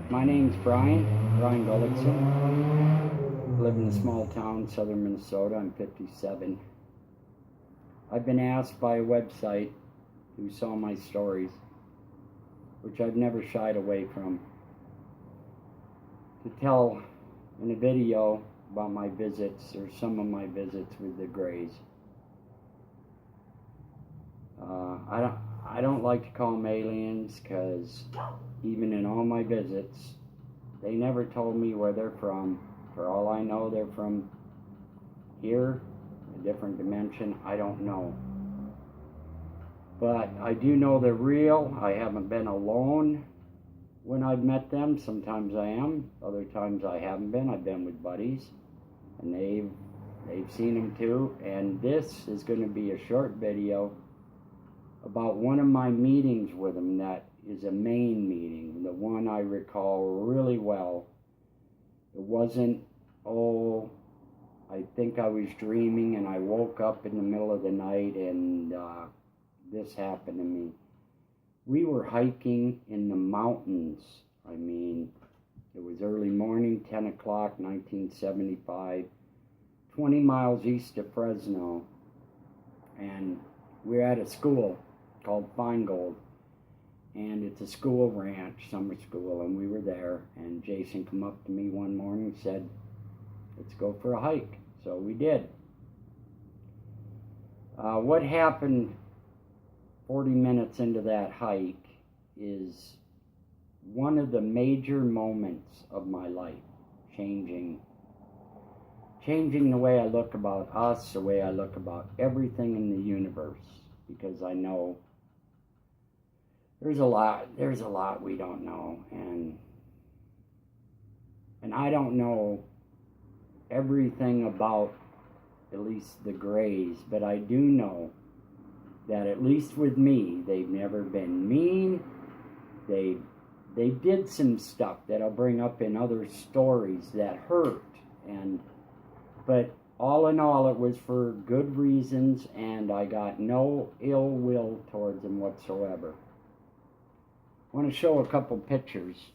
My name's Brian Gullickson. I live in a small town, southern Minnesota. I'm 57. I've been asked by a website who saw my stories, which I've never shied away from, to tell in a video about my visits or some of my visits with the Greys. I don't like to call them aliens because even in all my visits, they never told me where they're from. For all I know, they're from here, a different dimension. I don't know. But I do know they're real. I haven't been alone when I've met them. Sometimes I am, other times I haven't been. I've been with buddies, and they've seen them too. And this is going to be a short video about one of my meetings with them that is a main meeting, the one I recall really well. It wasn't, I think I was dreaming and I woke up in the middle of the night and this happened to me. We were hiking in the mountains. I mean, it was early morning, 10 o'clock, 1975, 20 miles east of Fresno. And we're at a school called Feingold, and it's a school ranch, summer school, and we were there, and Jason come up to me one morning and said, let's go for a hike. So we did. What happened 40 minutes into that hike is one of the major moments of my life, changing the way I look about us, the way I look about everything in the universe, because I know there's a lot we don't know, and I don't know everything about at least the Greys, but I do know that at least with me, they've never been mean. They did some stuff that I'll bring up in other stories that hurt, but all in all, it was for good reasons, and I got no ill will towards them whatsoever. I want to show a couple pictures.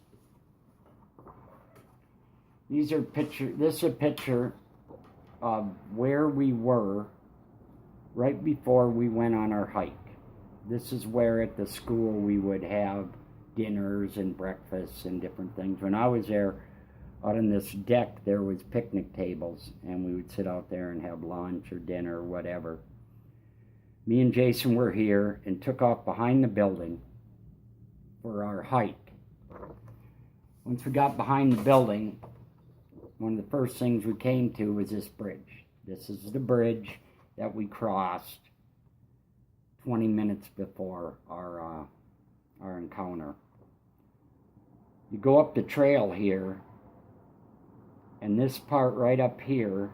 This is a picture of where we were right before we went on our hike. This is where at the school we would have dinners and breakfasts and different things. When I was there, out on this deck, there was picnic tables, and we would sit out there and have lunch or dinner or whatever. Me and Jason were here and took off behind the building for our hike. Once we got behind the building, one of the first things we came to was this bridge. This is the bridge that we crossed 20 minutes before our encounter. You go up the trail here, and this part right up here,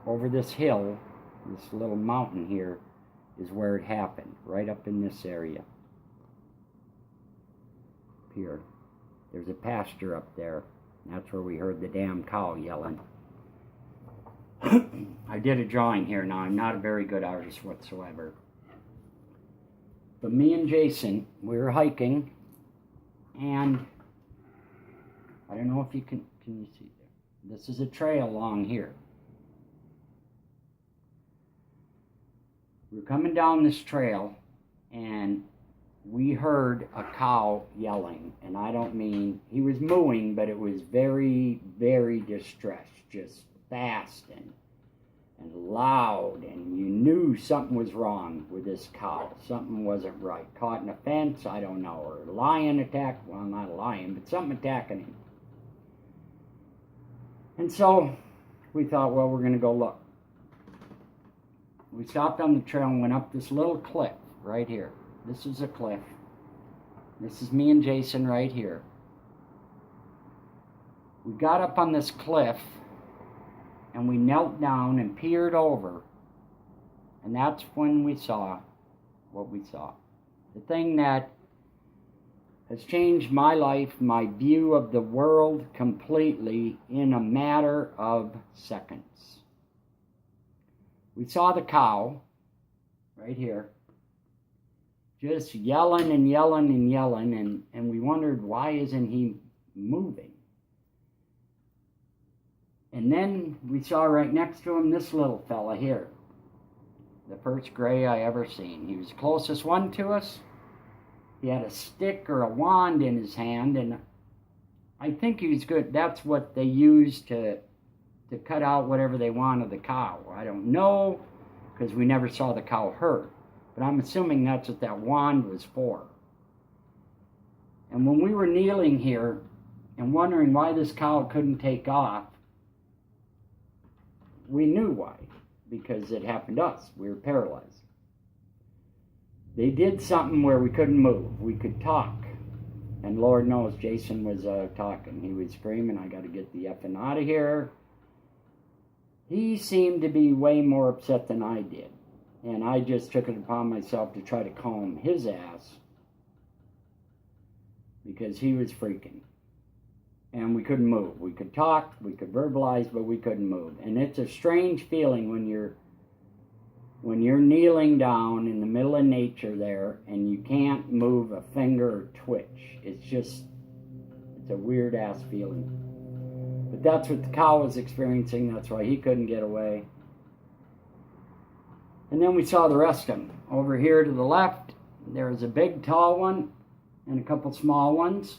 over this hill, this little mountain here, is where it happened, right up in this area. Here. There's a pasture up there. That's where we heard the damn cow yelling. I did a drawing here. Now, I'm not a very good artist whatsoever. But me and Jason, we were hiking, and I don't know if you can you see there? This is a trail along here. We're coming down this trail, and we heard a cow yelling, and I don't mean, he was mooing, but it was very, very distressed, just fast and loud, and you knew something was wrong with this cow. Something wasn't right. Caught in a fence, I don't know, or a lion attacked, well, not a lion, but something attacking him. And so we thought, well, we're going to go look. We stopped on the trail and went up this little cliff right here. This is a cliff. This is me and Jason right here. We got up on this cliff and we knelt down and peered over. And that's when we saw what we saw. The thing that has changed my life, my view of the world completely in a matter of seconds. We saw the cow right here, just yelling and yelling and yelling, and we wondered, why isn't he moving. And then we saw right next to him this little fella here. The first gray I ever seen. He was the closest one to us. He had a stick or a wand in his hand, and I think he was good. That's what they used to cut out whatever they want of the cow. I don't know, because we never saw the cow hurt. But I'm assuming that's what that wand was for. And when we were kneeling here and wondering why this cow couldn't take off, we knew why. Because it happened to us. We were paralyzed. They did something where we couldn't move. We could talk. And Lord knows Jason was talking. He was screaming, I got to get the effing out of here. He seemed to be way more upset than I did. And I just took it upon myself to try to calm his ass. Because he was freaking. And we couldn't move. We could talk, we could verbalize, but we couldn't move. And it's a strange feeling when you're kneeling down in the middle of nature there and you can't move a finger or twitch. It's a weird ass feeling. But that's what the cow was experiencing. That's why he couldn't get away. And then we saw the rest of them. Over here to the left, there was a big tall one and a couple small ones.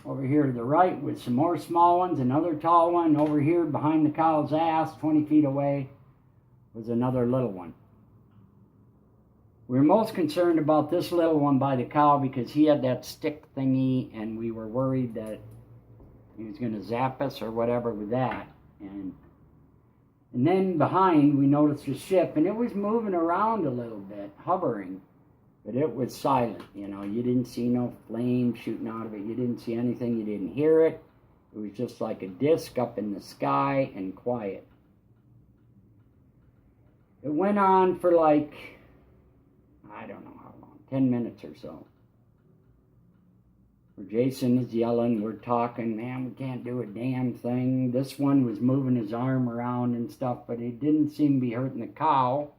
Over here to the right with some more small ones, another tall one. Over here behind the cow's ass, 20 feet away, was another little one. We were most concerned about this little one by the cow because he had that stick thingy, and we were worried that he was going to zap us or whatever with that. And then behind, we noticed a ship, and it was moving around a little bit, hovering. But it was silent, you know. You didn't see no flame shooting out of it. You didn't see anything. You didn't hear it. It was just like a disc up in the sky and quiet. It went on for like, I don't know how long, 10 minutes or so. Where Jason is yelling, we're talking, man, we can't do a damn thing. This one was moving his arm around and stuff, but it didn't seem to be hurting the cow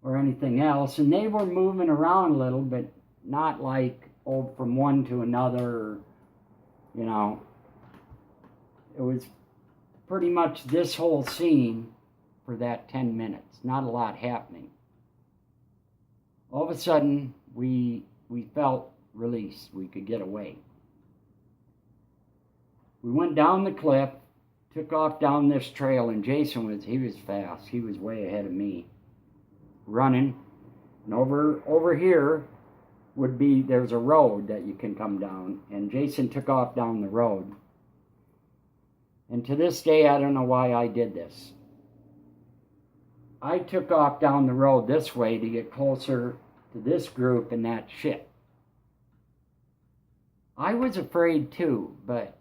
or anything else, and they were moving around a little, but not like from one to another, you know. It was pretty much this whole scene for that 10 minutes. Not a lot happening. All of a sudden, we felt release. We could get away. We went down the cliff, took off down this trail, and Jason was fast. He was way ahead of me, running. And over here there's a road that you can come down, and Jason took off down the road. And to this day, I don't know why I did this. I took off down the road this way to get closer to this group and that ship. I was afraid too, but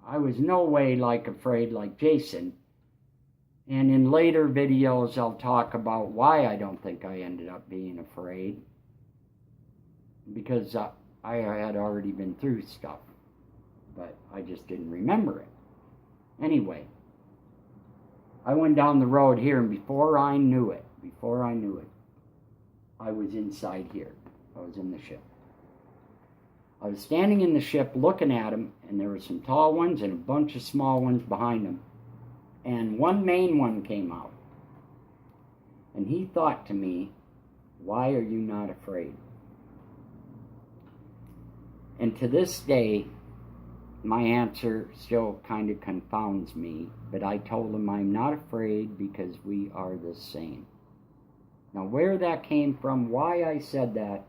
I was no way afraid like Jason. And in later videos, I'll talk about why I don't think I ended up being afraid. Because I had already been through stuff. But I just didn't remember it. Anyway, I went down the road here, and before I knew it, I was inside here. I was in the ship. I was standing in the ship looking at them, and there were some tall ones and a bunch of small ones behind them. And one main one came out. And he thought to me, why are you not afraid? And to this day, my answer still kind of confounds me, but I told him I'm not afraid because we are the same. Now, where that came from, why I said that,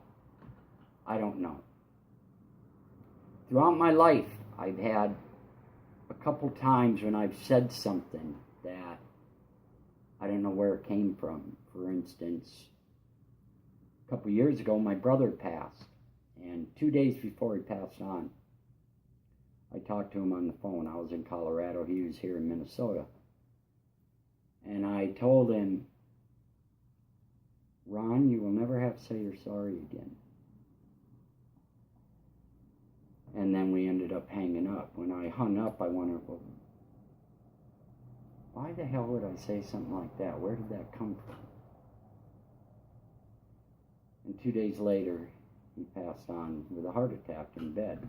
I don't know. Throughout my life, I've had a couple times when I've said something that I don't know where it came from. For instance, a couple years ago, my brother passed, and 2 days before he passed on, I talked to him on the phone. I was in Colorado. He was here in Minnesota. And I told him, Ron, you will never have to say you're sorry again. And then we ended up hanging up. When I hung up, I wondered, well, why the hell would I say something like that? Where did that come from? And 2 days later, he passed on with a heart attack in bed.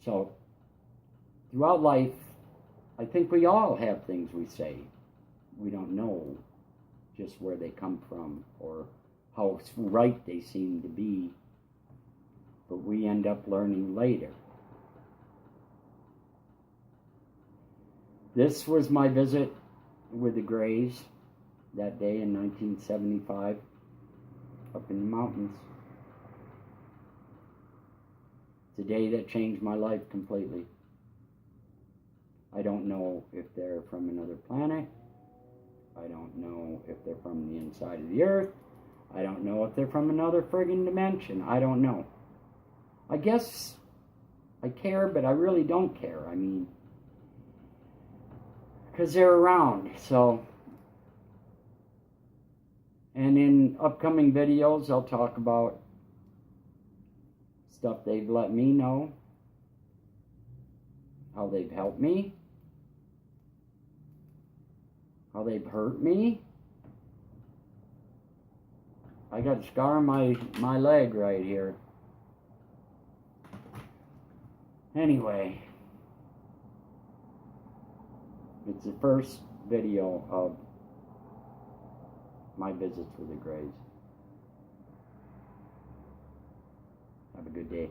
So, throughout life, I think we all have things we say. We don't know just where they come from or how right they seem to be, but we end up learning later. This was my visit with the Greys that day in 1975 up in the mountains. It's a day that changed my life completely. I don't know if they're from another planet. I don't know if they're from the inside of the earth. I don't know if they're from another friggin' dimension. I don't know. I guess I care, but I really don't care. I mean, because they're around, so. And in upcoming videos, I'll talk about stuff they've let me know, how they've helped me, how they've hurt me. I got a scar on my leg right here. Anyway, it's the first video of my visits with the Greys. Have a good day.